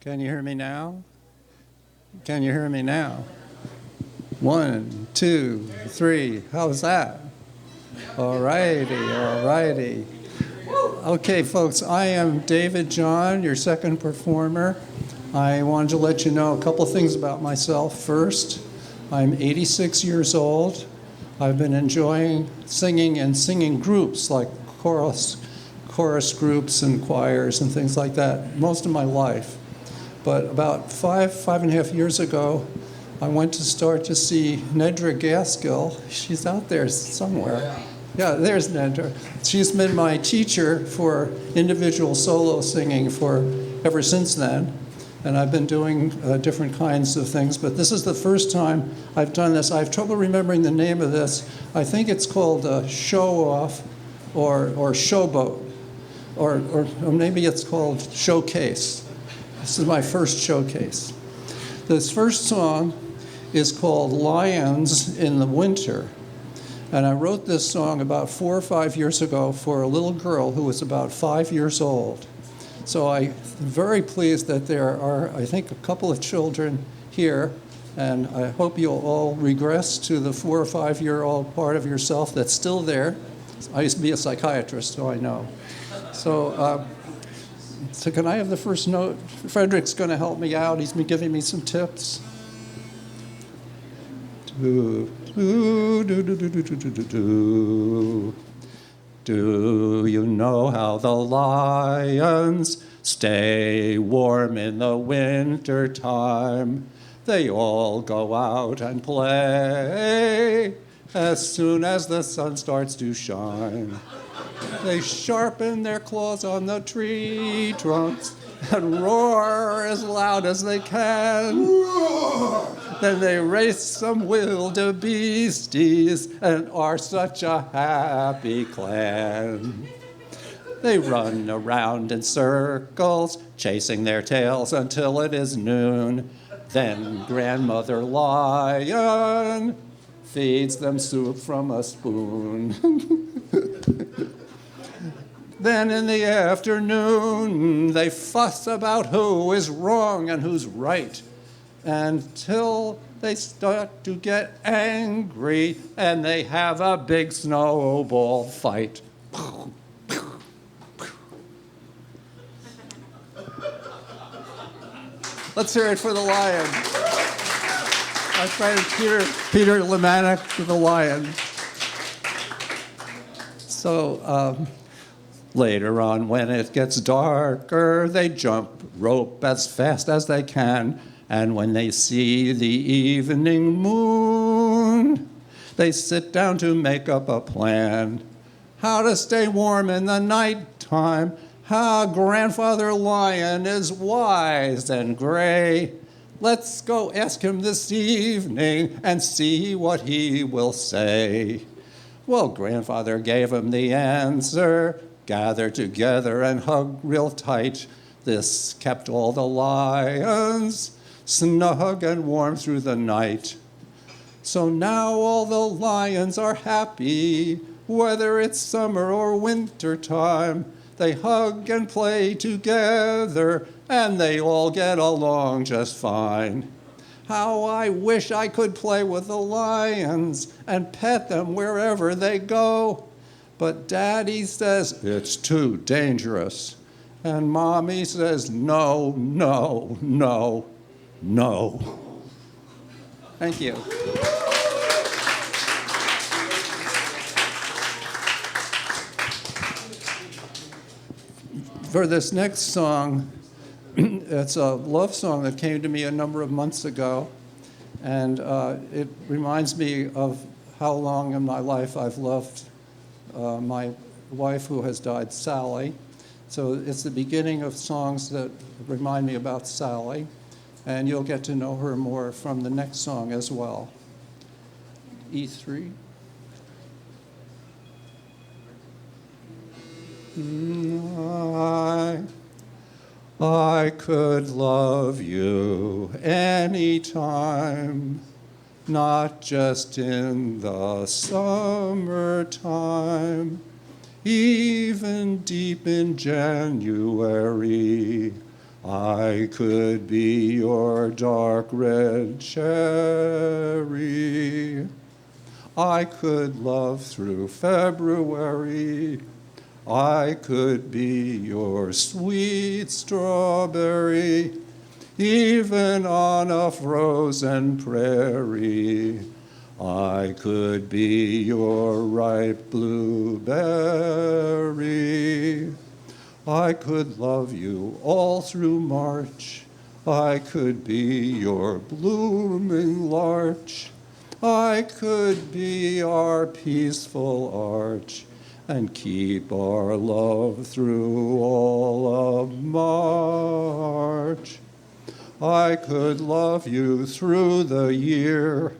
Can you hear me now? Can you hear me now? 1, 2, 3. How's that? All righty, all righty. Okay, folks, I am David John, your second performer. I wanted to let you know a couple things about myself first. I'm 86 years old. I've been enjoying singing and singing groups like chorus groups and choirs and things like that most of my life. But about 5.5 years ago, I went to start to see Nedra Gaskill. She's out there somewhere. Yeah, there's Nedra. She's been my teacher for individual solo singing ever since then. And I've been doing different kinds of things, but this is the first time I've done this. I have trouble remembering the name of this. I think it's called Show Off or Showboat, or maybe it's called Showcase. This is my first showcase. This first song is called Lions in the Winter. And I wrote this song about 4 or 5 years ago for a little girl who was about 5 years old. So I'm very pleased that there are, I think, a couple of children here, and I hope you'll all regress to the 4 or 5 year old part of yourself that's still there. I used to be a psychiatrist, so I know. So can I have the first note? Frederick's going to help me out. He's been giving me some tips. Do you know how the lions stay warm in the winter time? They all go out and play as soon as the sun starts to shine. They sharpen their claws on the tree trunks and roar as loud as they can. Then they race some wildebeesties and are such a happy clan. They run around in circles, chasing their tails until it is noon. Then Grandmother Lion feeds them soup from a spoon. Then in the afternoon, they fuss about who is wrong and who's right, until they start to get angry and they have a big snowball fight. Let's hear it for the lion. My friend Peter Lemanek for the lion. So later on, when it gets darker, they jump rope as fast as they can. And when they see the evening moon, they sit down to make up a plan. How to stay warm in the nighttime. How Grandfather Lion is wise and gray. Let's go ask him this evening and see what he will say. Well, Grandfather gave him the answer. Gather together and hug real tight. This kept all the lions snug and warm through the night. So now all the lions are happy, whether it's summer or winter time. They hug and play together, and they all get along just fine. How I wish I could play with the lions and pet them wherever they go. But Daddy says it's too dangerous, and Mommy says no, no, no, no. Thank you. For this next song, it's a love song that came to me a number of months ago, and it reminds me of how long in my life I've loved my wife who has died, Sally. So it's the beginning of songs that remind me about Sally, and you'll get to know her more from the next song as well. E3. I could love you anytime, not just in the summertime, even deep in January, I could be your dark red cherry. I could love through February. I could be your sweet strawberry, even on a frozen prairie. I could be your ripe blueberry. I could love you all through March. I could be your blooming larch. I could be our peaceful arch and keep our love through all of March. I could love you through the year,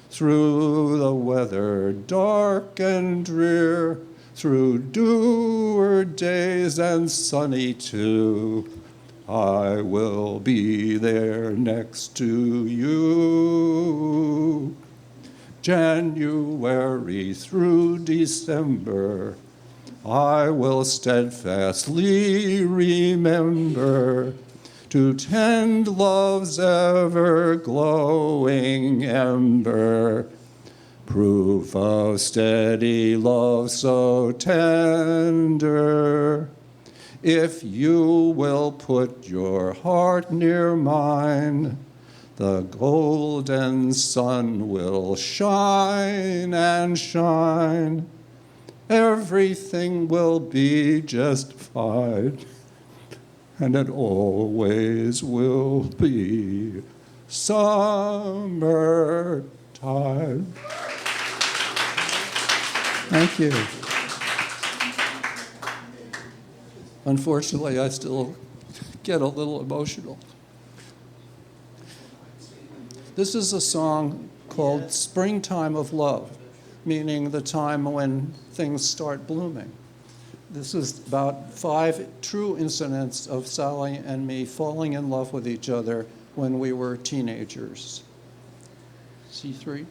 through the weather dark and drear, through dour days and sunny too. I will be there next to you. January through December, I will steadfastly remember to tend love's ever-glowing ember, proof of steady love so tender. If you will put your heart near mine, the golden sun will shine and shine. Everything will be just fine, and it always will be summertime. Thank you. Unfortunately, I still get a little emotional. This is a song called Springtime of Love, meaning the time when things start blooming. This is about 5 true incidents of Sally and me falling in love with each other when we were teenagers. C3?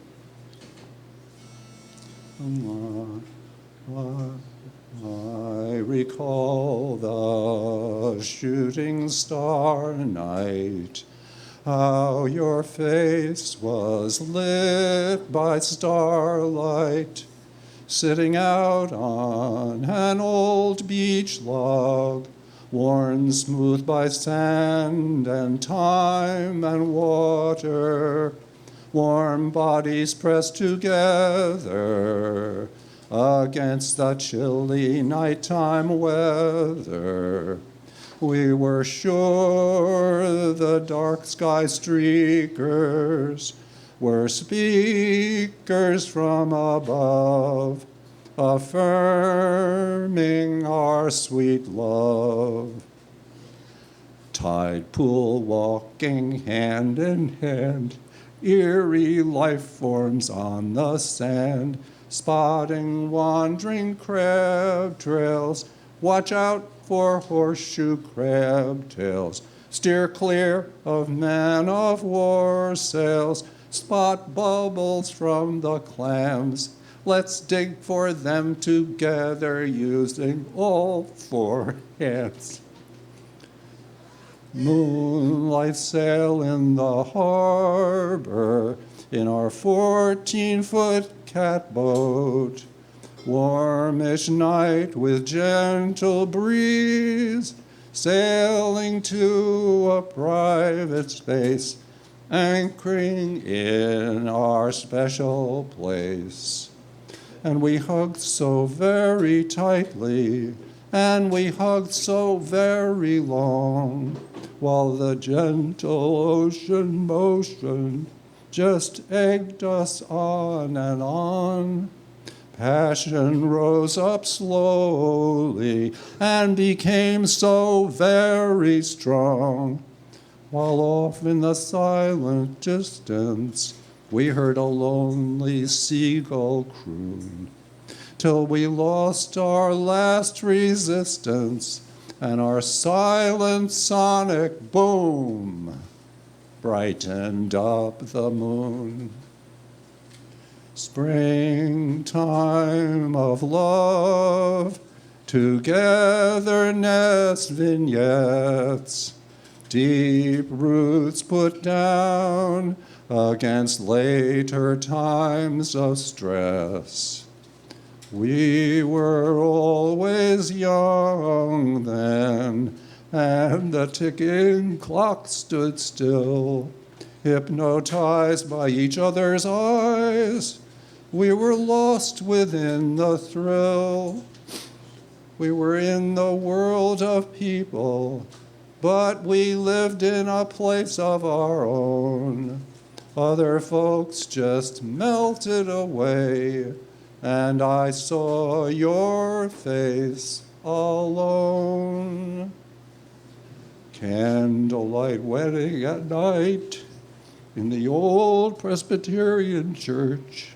I recall the shooting star night, how your face was lit by starlight, sitting out on an old beach log, worn smooth by sand and time and water, warm bodies pressed together against the chilly nighttime weather. We were sure the dark sky streakers were speakers from above, affirming our sweet love. Tide pool walking hand in hand, eerie life forms on the sand, spotting wandering crab trails. Watch out for horseshoe crab tails. Steer clear of man-of-war sails. Spot bubbles from the clams. Let's dig for them together using all 4 hands. Moonlight sail in the harbor in our 14-foot catboat. Warmish night with gentle breeze, sailing to a private space, anchoring in our special place. And we hugged so very tightly, and we hugged so very long, while the gentle ocean motion just egged us on and on. Passion rose up slowly and became so very strong, while off in the silent distance we heard a lonely seagull croon, till we lost our last resistance and our silent sonic boom brightened up the moon. Springtime of love, togetherness vignettes, deep roots put down against later times of stress. We were always young then, and the ticking clock stood still, hypnotized by each other's eyes. We were lost within the thrill. We were in the world of people, but we lived in a place of our own. Other folks just melted away, and I saw your face alone. Candlelight wedding at night in the old Presbyterian church.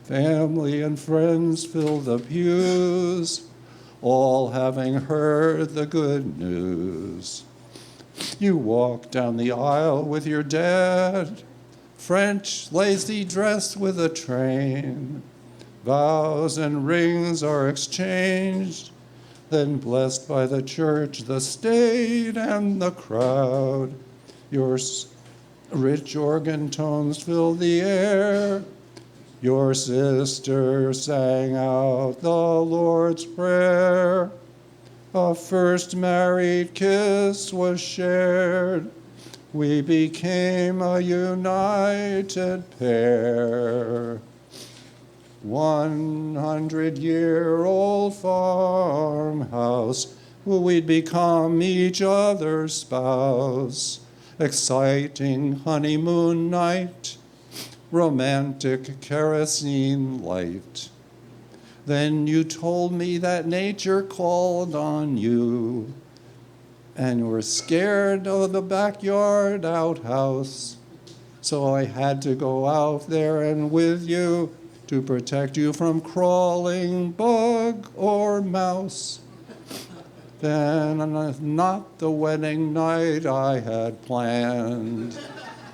Family and friends filled the pews, all having heard the good news. You walked down the aisle with your dad, French lacy dress with a train. Vows and rings are exchanged, then blessed by the church, the state, and the crowd. Your rich organ tones fill the air. Your sister sang out the Lord's Prayer. A first married kiss was shared. We became a united pair. 100-year-old farmhouse, we'd become each other's spouse. Exciting honeymoon night, romantic kerosene light. Then you told me that nature called on you, and were scared of the backyard outhouse. So I had to go out there and with you to protect you from crawling bug or mouse. Then not the wedding night I had planned.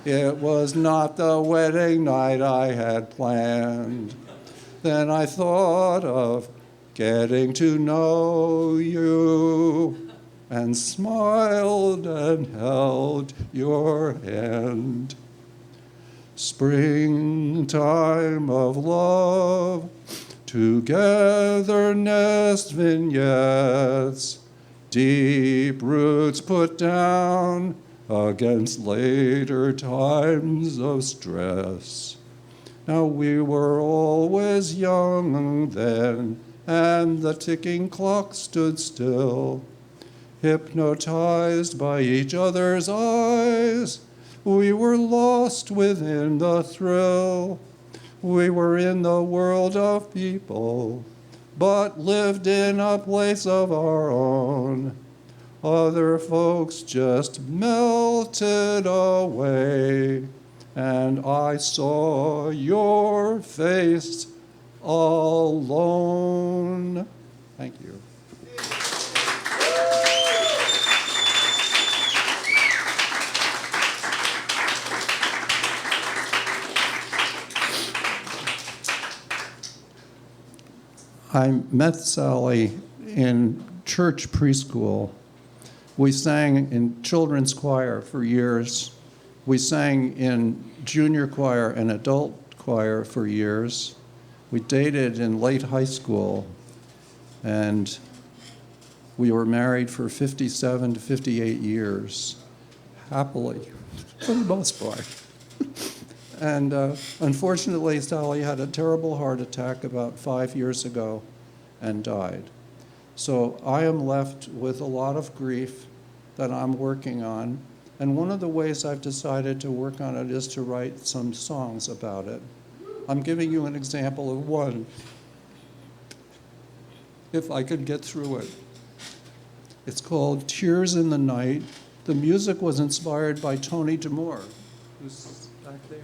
It was not the wedding night I had planned. Then I thought of getting to know you and smiled and held your hand. Springtime of love, togetherness vignettes, deep roots put down against later times of stress. Now we were always young then, and the ticking clock stood still, hypnotized by each other's eyes. We were lost within the thrill. We were in the world of people, but lived in a place of our own. Other folks just melted away, and I saw your face alone. Thank you. I met Sally in church preschool. We sang in children's choir for years. We sang in junior choir and adult choir for years. We dated in late high school, and we were married for 57 to 58 years, happily, for the most part. And unfortunately, Sally had a terrible heart attack about 5 years ago and died. So I am left with a lot of grief that I'm working on. And one of the ways I've decided to work on it is to write some songs about it. I'm giving you an example of one, if I could get through it. It's called Tears in the Night. The music was inspired by Tony D'Amour, who's back there.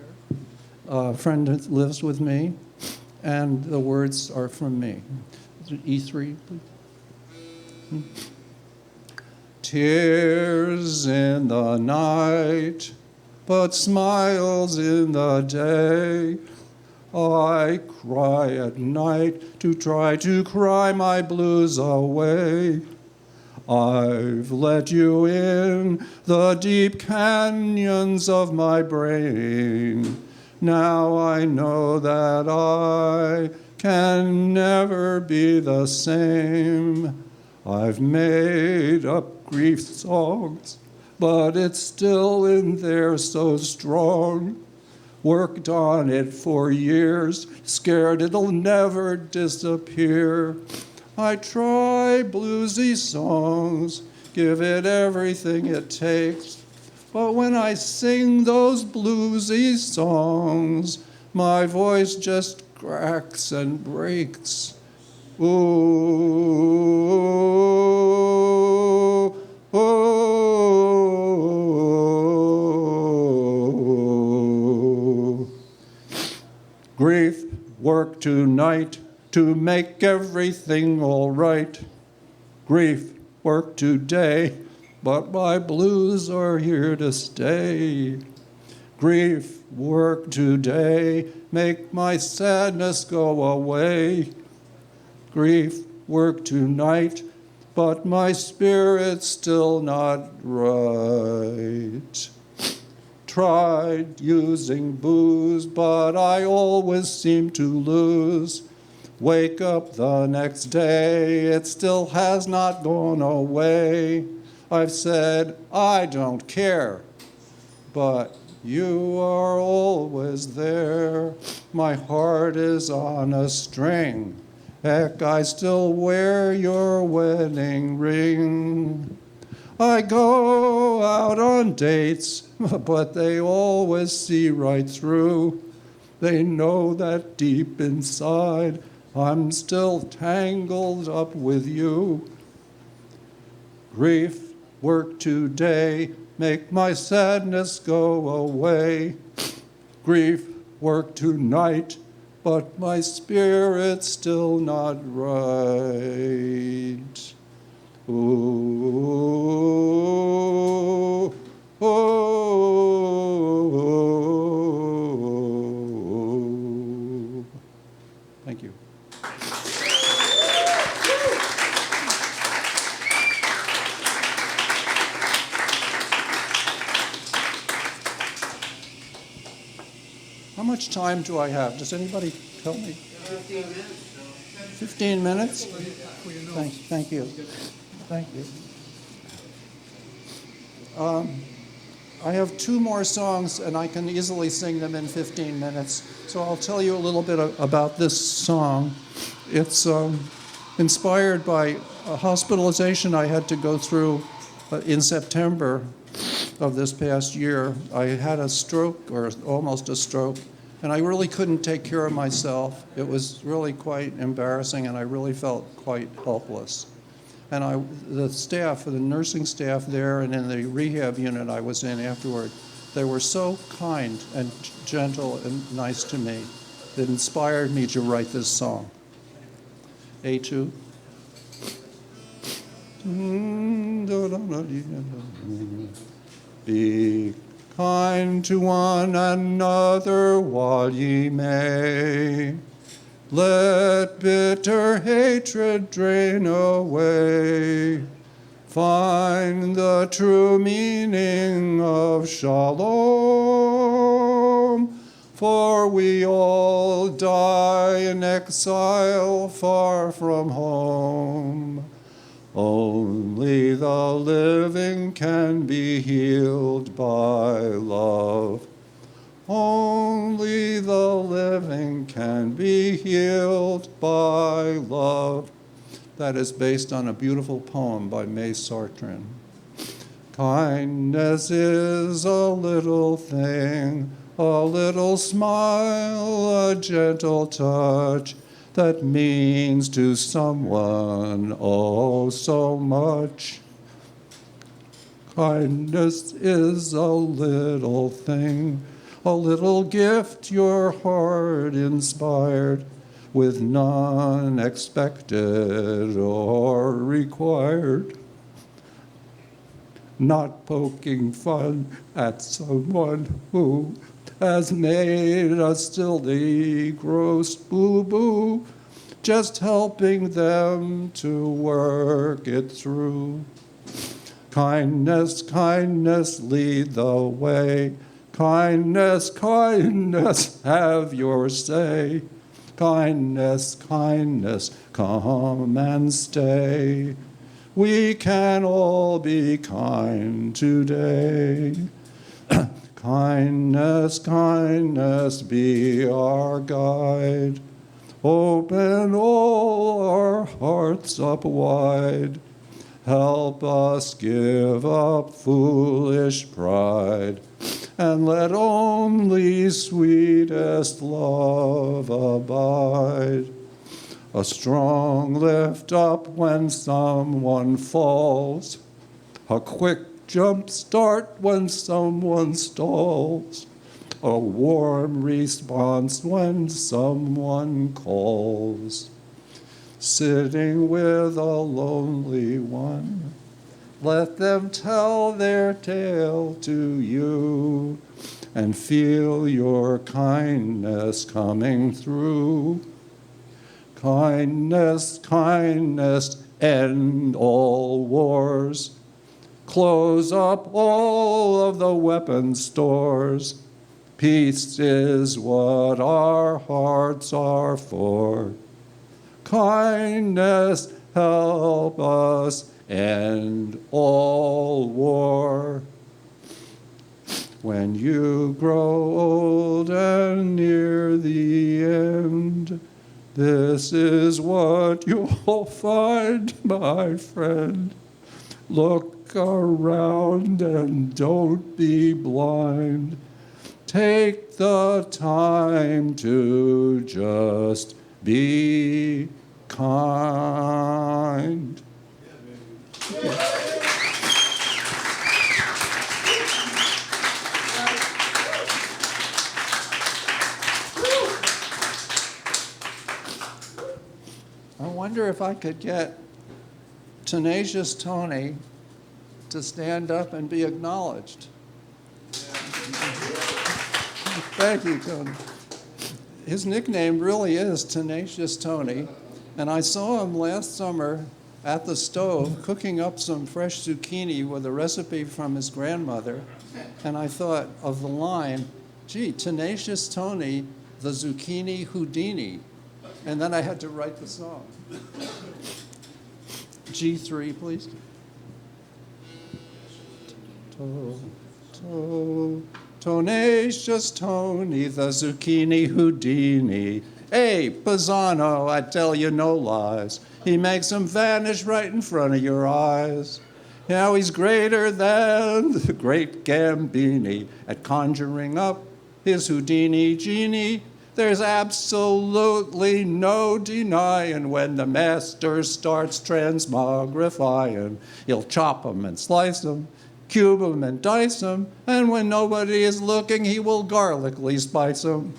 A friend that lives with me, and the words are from me. E3, please. Tears in the night, but smiles in the day. I cry at night to try to cry my blues away. I've let you in the deep canyons of my brain. Now I know that I can never be the same. I've made up grief songs, but it's still in there so strong. Worked on it for years, scared it'll never disappear. I try bluesy songs, give it everything it takes. But when I sing those bluesy songs, my voice just cracks and breaks. Ooh, ooh. Grief worked tonight to make everything all right. Grief worked today, but my blues are here to stay. Grief worked today, make my sadness go away. Grief worked tonight, but my spirit's still not right. Tried using booze, but I always seem to lose. Wake up the next day, it still has not gone away. I've said, I don't care, but you are always there. My heart is on a string. Heck, I still wear your wedding ring. I go out on dates, but they always see right through. They know that deep inside, I'm still tangled up with you. Grief work today, make my sadness go away. Grief work tonight, but my spirit's still not right. Ooh, oh. Thank you. How much time do I have? Does anybody tell me? 15 minutes. 15 minutes? Thank you. Thank you. I have two more songs, and I can easily sing them in 15 minutes. So I'll tell you a little bit about this song. It's inspired by a hospitalization I had to go through in September of this past year. I had a stroke, or almost a stroke, and I really couldn't take care of myself. It was really quite embarrassing, and I really felt quite helpless. And the nursing staff there and in the rehab unit I was in afterward, they were so kind and gentle and nice to me. It inspired me to write this song. A2. Be kind to one another while ye may. Let bitter hatred drain away. Find the true meaning of shalom. For we all die in exile far from home. Only the living can be healed by love. Only the living can be healed by love. That is based on a beautiful poem by May Sartran. Kindness is a little thing, a little smile, a gentle touch that means to someone oh so much. Kindness is a little thing, a little gift your heart inspired, with none expected or required. Not poking fun at someone who has made a silly, gross boo-boo. just helping them to work it through. Kindness, kindness, lead the way. Kindness, kindness, have your say. Kindness, kindness, come and stay. We can all be kind today. Kindness, kindness, be our guide. Open all our hearts up wide. Help us give up foolish pride, and let only sweetest love abide. A strong lift up when someone falls, a quick jump start when someone stalls, a warm response when someone calls. Sitting with a lonely one, let them tell their tale to you, and feel your kindness coming through. Kindness, kindness, end all wars. Close up all of the weapon stores. Peace is what our hearts are for. Kindness, help us end all war. When you grow old and near the end, this is what you'll find, my friend. Look around and don't be blind. Take the time to just be kind. I wonder if I could get Tenacious Tony to stand up and be acknowledged. Thank you, Tony. His nickname really is Tenacious Tony, and I saw him last summer at the stove cooking up some fresh zucchini with a recipe from his grandmother, and I thought of the line, gee, Tenacious Tony, the Zucchini Houdini, and then I had to write the song. G3, please. Tenacious Tony, the Zucchini Houdini. Hey, Pisano, I tell you no lies. He makes them vanish right in front of your eyes. Now he's greater than the great Gambini at conjuring up his Houdini genie. There's absolutely no denying when the master starts transmogrifying. He'll chop 'em and slice 'em, cube 'em and dice 'em, and when nobody is looking, he will garlically spice 'em.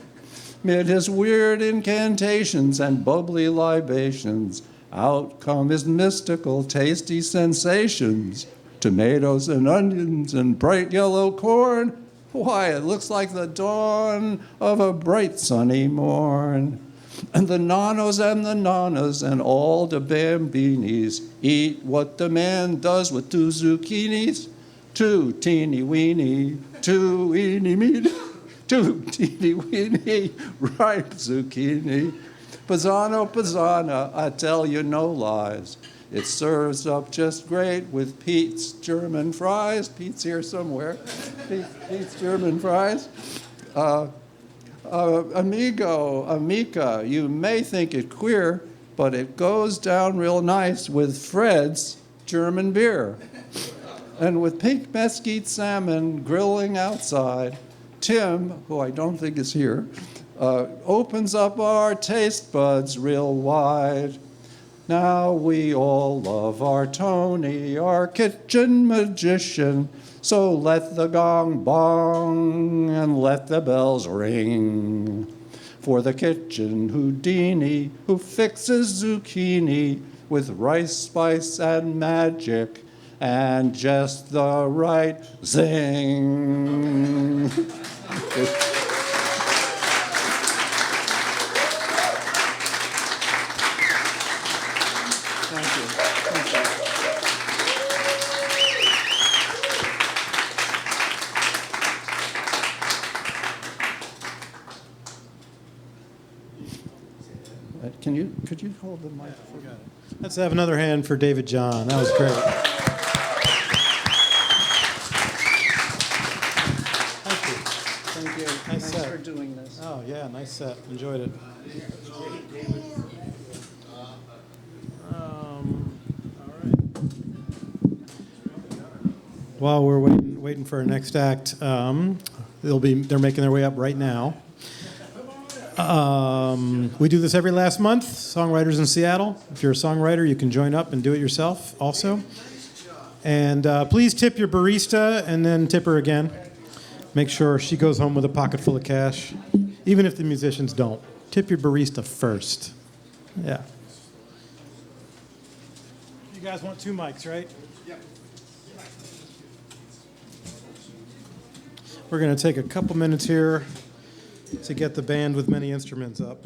Mid his weird incantations and bubbly libations, out come his mystical, tasty sensations. Tomatoes and onions and bright yellow corn. Why, it looks like the dawn of a bright sunny morn. And the nanos and the nanas and all the bambinis eat what the man does with 2 zucchinis. 2 teeny weeny, 2 eeny meeny, 2 teeny weeny ripe zucchini. Pisano, Pisana, I tell you no lies. It serves up just great with Pete's German fries. Pete's here somewhere. Pete's German fries. Amica, you may think it queer, but it goes down real nice with Fred's German beer. And with pink mesquite salmon grilling outside, Tim, who I don't think is here, opens up our taste buds real wide. Now we all love our Tony, our kitchen magician, so let the gong bong and let the bells ring. For the kitchen Houdini, who fixes zucchini with rice, spice, and magic, and just the right zing. Could you hold the microphone? Got it. Let's have another hand for David John. That was great. Thank you. Thank you. Nice Thanks set. for doing this. Oh, yeah, nice set. Enjoyed it. All right. While we're waiting for our next act, they're making their way up right now. We do this every last month, Songwriters in Seattle. If you're a songwriter, you can join up and do it yourself also. And please tip your barista and then tip her again. Make sure she goes home with a pocket full of cash, even if the musicians don't. Tip your barista first. Yeah. You guys want 2 mics, right? Yep. We're going to take a couple minutes here to get the band with many instruments up.